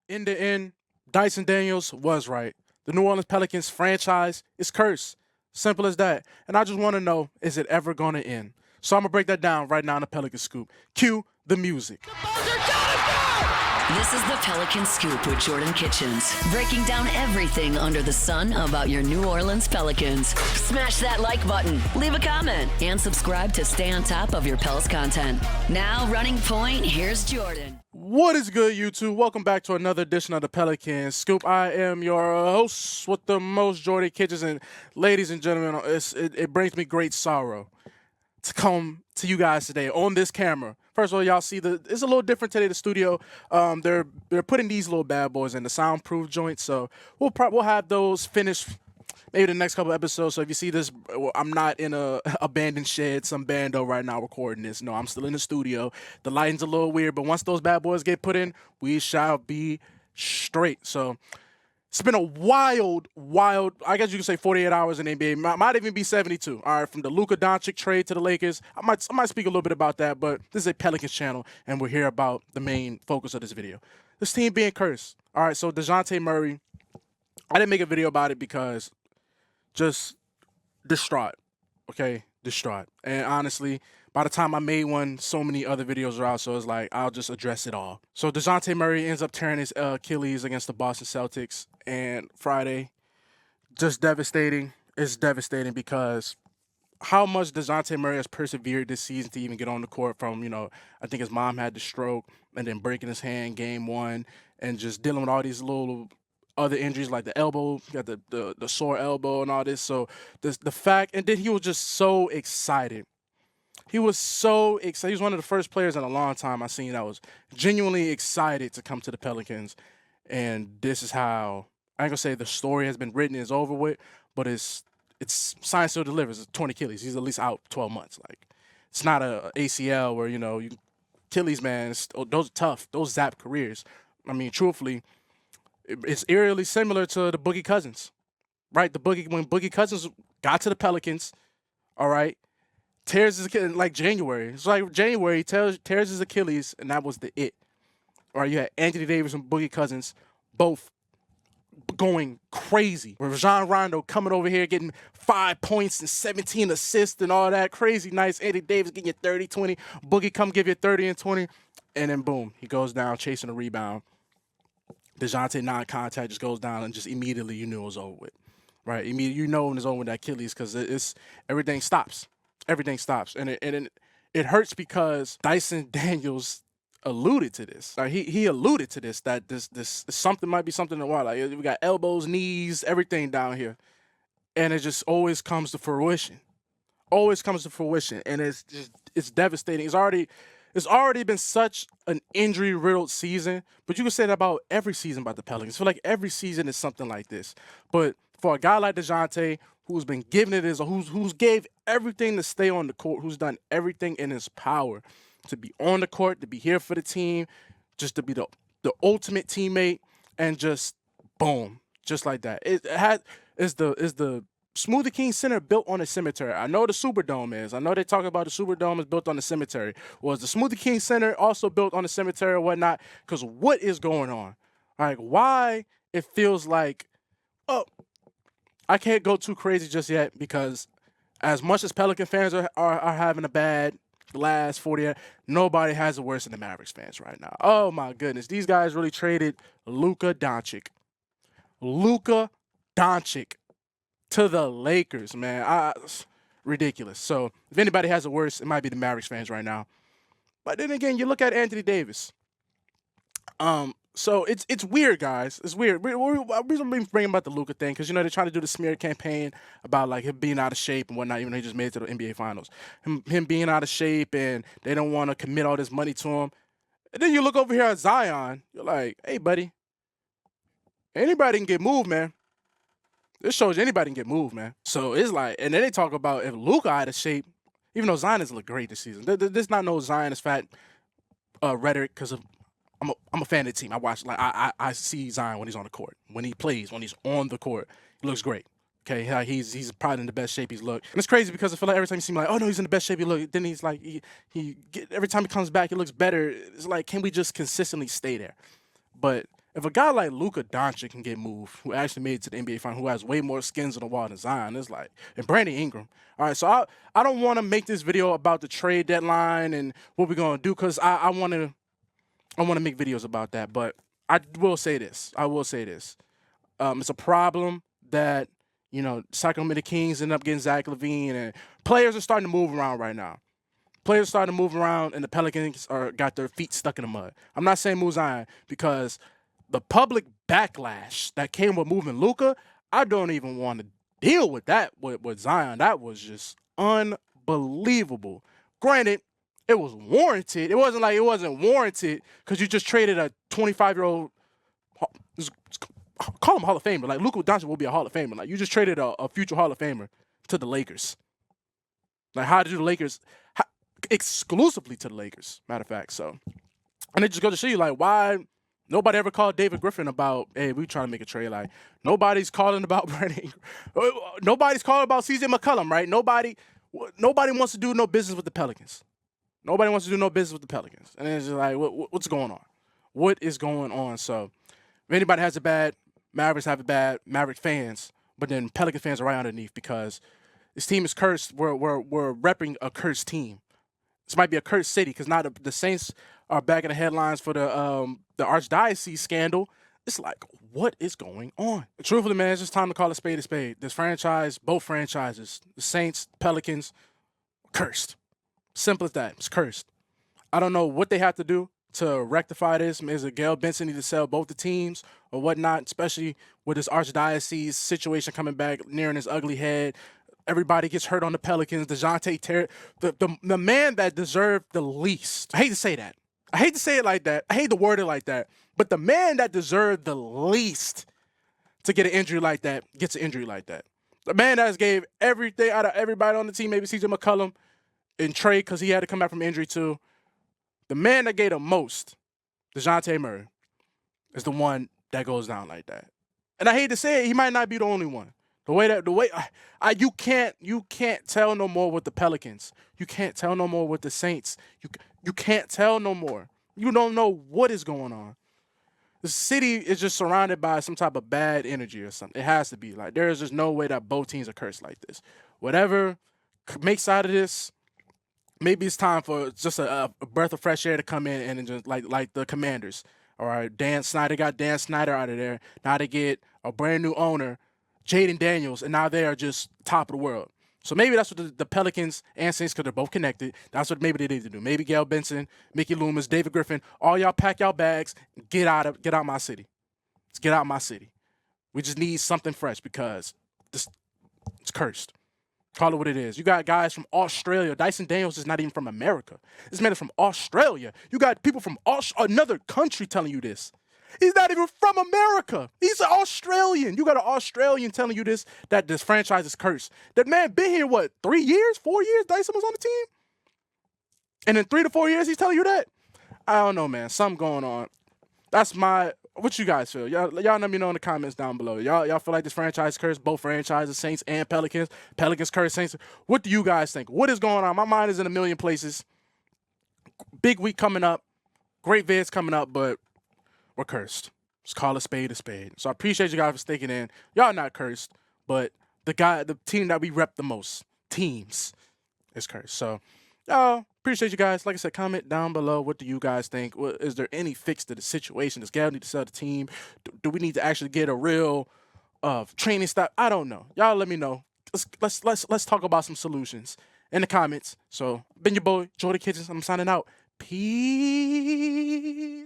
In the end, Dyson Daniels was right. The New Orleans Pelicans franchise is cursed. Simple as that. And I just want to know, is it ever going to end? So I'm going to break that down right now in the Pelicans Scoop. Cue the music. This is the Pelicans Scoop with Jordan Kitchens, breaking down everything under the sun about your New Orleans Pelicans. Smash that like button, leave a comment, and subscribe to stay on top of your Pels content. Now, running point, here's Jordan. What is good, YouTube? Welcome back to another edition of the Pelicans Scoop. I am your host with the most, Jordan Kitchens. And ladies and gentlemen, it brings me great sorrow to come to you guys today on this camera. First of all, y'all see it's a little different today. The studio, they're putting these little bad boys in the soundproof joint, so we'll have those finished maybe the next couple episodes. So if you see this, I'm not in a abandoned shed, some bando right now recording this. No, I'm still in the studio. The lighting's a little weird, but once those bad boys get put in, we shall be straight. So it's been a wild, I guess you could say 48 hours in the NBA. Might even be 72. All right, from the Luka Doncic trade to the Lakers. I might speak a little bit about that, but this is a Pelicans channel, and we're here about the main focus of this video. This team being cursed. All right, so Dejounte Murray, I didn't make a video about it because just distraught, okay? Distraught. And honestly, by the time I made one, so many other videos are out, so it's like, I'll just address it all. So Dejounte Murray ends up tearing his Achilles against the Boston Celtics, and Friday, just devastating. It's devastating because how much Dejounte Murray has persevered this season to even get on the court from, I think his mom had the stroke and then breaking his hand game one and just dealing with all these little other injuries like the elbow, got the sore elbow and all this. So the fact, and then he was just so excited. He was so excited. He was one of the first players in a long time I've seen that was genuinely excited to come to the Pelicans. And this is how, I ain't gonna say the story has been written, it's over with, but it's science still delivers. It's torn Achilles. He's at least out 12 months. Like, it's not a ACL where, Achilles, man, those are tough. Those zap careers. I mean, truthfully, it's eerily similar to the Boogie Cousins, right? When Boogie Cousins got to the Pelicans, all right, tears his Achilles like January. It's like January, he tears his Achilles, and that was the it. All right, you had Anthony Davis and Boogie Cousins both going crazy. Rajon Rondo coming over here getting 5 points and 17 assists and all that crazy nice. Anthony Davis getting you 30, 20. Boogie come give you 30 and 20. And then boom, he goes down chasing a rebound. Dejounte non-contact just goes down and just immediately you knew it was over with. Right? Immediately you know when it's over with that Achilles because it's everything stops. Everything stops. And it hurts because Dyson Daniels alluded to this. Like he alluded to this, that this something might be something in the water. Like we got elbows, knees, everything down here. And it just always comes to fruition. Always comes to fruition. And it's devastating. It's already been such an injury-riddled season, but you can say that about every season about the Pelicans. I feel like every season is something like this. But for a guy like Dejounte, who's been giving it who's gave everything to stay on the court, who's done everything in his power to be on the court, to be here for the team, just to be the ultimate teammate, and just boom, just like that. Is the Smoothie King Center built on a cemetery? I know the Superdome is. I know they talk about the Superdome is built on the cemetery. Was the Smoothie King Center also built on the cemetery or whatnot? Because what is going on? Like, why it feels like, I can't go too crazy just yet because as much as Pelican fans are having a bad last 40 years, nobody has it worse than the Mavericks fans right now. Oh, my goodness. These guys really traded Luka Doncic. Luka Doncic to the Lakers, man. Ridiculous. So if anybody has it worse, it might be the Mavericks fans right now. But then again, you look at Anthony Davis. So it's weird, guys. It's weird. We've been bringing about the Luka thing because, they're trying to do the smear campaign about, like, him being out of shape and whatnot, even though he just made it to the NBA Finals. Him being out of shape and they don't want to commit all this money to him. And then you look over here at Zion. You're like, hey, buddy, anybody can get moved, man. This shows you anybody can get moved, man. So it's like, and then they talk about if Luka out of shape, even though Zion has looked great this season. There's not no Zion is fat rhetoric because I'm a fan of the team. I watch, like, I see Zion when he's on the court, when he plays, when he's on the court, he looks great. Okay, he's probably in the best shape he's looked. And it's crazy because I feel like every time you see him, like, oh no, he's in the best shape he looked. Then he's like, every time he comes back, he looks better. It's like, can we just consistently stay there? But if a guy like Luka Doncic can get moved, who actually made it to the NBA Finals, who has way more skins on the wall than Zion, it's like, and Brandon Ingram. All right, so I don't want to make this video about the trade deadline and what we're gonna do because I want to make videos about that. But I will say this. It's a problem that Sacramento Kings end up getting Zach LaVine, and players are starting to move around right now. Players starting to move around, and the Pelicans got their feet stuck in the mud. I'm not saying move Zion because the public backlash that came with moving Luka, I don't even want to deal with that with Zion. That was just unbelievable. Granted, it was warranted. It wasn't like it wasn't warranted because you just traded a 25-year-old, call him Hall of Famer. Like, Luka Doncic will be a Hall of Famer. Like, you just traded a future Hall of Famer to the Lakers. Like, how did the Lakers... exclusively to the Lakers, matter of fact. So, and it just goes to show you, like, why nobody ever called David Griffin about, hey, we trying to make a trade. Like, nobody's calling about Brandon Ingram. Nobody's calling about CJ McCollum, right? Nobody wants to do no business with the Pelicans. Nobody wants to do no business with the Pelicans. And it's just like, what's going on? What is going on? So, if anybody has it bad, Mavericks have it bad, Maverick fans, but then Pelican fans are right underneath because this team is cursed. We're repping a cursed team. This might be a cursed city because now the Saints are back in the headlines for the Archdiocese scandal. It's like, what is going on? Truthfully, man, it's just time to call a spade a spade. This franchise, both franchises, the Saints, Pelicans, cursed. Simple as that. It's cursed. I don't know what they have to do to rectify this. Is it Gail Benson need to sell both the teams or whatnot, especially with this Archdiocese situation coming back, nearing its ugly head. Everybody gets hurt on the Pelicans. Dejounte Murray, the man that deserved the least. I hate to say that. I hate to say it like that. I hate to word it like that. But the man that deserved the least to get an injury like that gets an injury like that. The man that has gave everything out of everybody on the team, maybe CJ McCollum in trade because he had to come back from injury too. The man that gave the most, Dejounte Murray, is the one that goes down like that. And I hate to say it, he might not be the only one. You can't tell no more with the Pelicans. You can't tell no more with the Saints. You can't tell no more. You don't know what is going on. The city is just surrounded by some type of bad energy or something. It has to be. Like, there is just no way that both teams are cursed like this. Whatever makes out of this, maybe it's time for just a breath of fresh air to come in and just like the Commanders. All right, Dan Snyder got Dan Snyder out of there. Now they get a brand new owner, Dyson Daniels, and now they are just top of the world. So maybe that's what the Pelicans and Saints, because they're both connected, that's what maybe they need to do. Maybe Gail Benson, Mickey Loomis, David Griffin, all y'all pack y'all bags, get out my city. Let's get out my city. We just need something fresh because it's cursed. Call it what it is. You got guys from Australia. Dyson Daniels is not even from America. This man is from Australia. You got people from another country telling you this. He's not even from America. He's an Australian. You got an Australian telling you this, that this franchise is cursed. That man been here, 3 years, 4 years? Dyson was on the team? And in 3 to 4 years, he's telling you that? I don't know, man. Something going on. What you guys feel? Y'all let me know in the comments down below. Y'all feel like this franchise cursed? Both franchises, Saints and Pelicans. Pelicans cursed, Saints. What do you guys think? What is going on? My mind is in a million places. Big week coming up. Great vids coming up, but we're cursed. Just call a spade a spade. So I appreciate you guys for sticking in. Y'all not cursed, but the team that we rep the most, teams, is cursed. So y'all, appreciate you guys. Like I said, comment down below. What do you guys think? Is there any fix to the situation? Does Gal need to sell the team? Do we need to actually get a real training staff? I don't know. Y'all let me know. Let's talk about some solutions in the comments. So been your boy Jordan Kitchens. I'm signing out. Peace.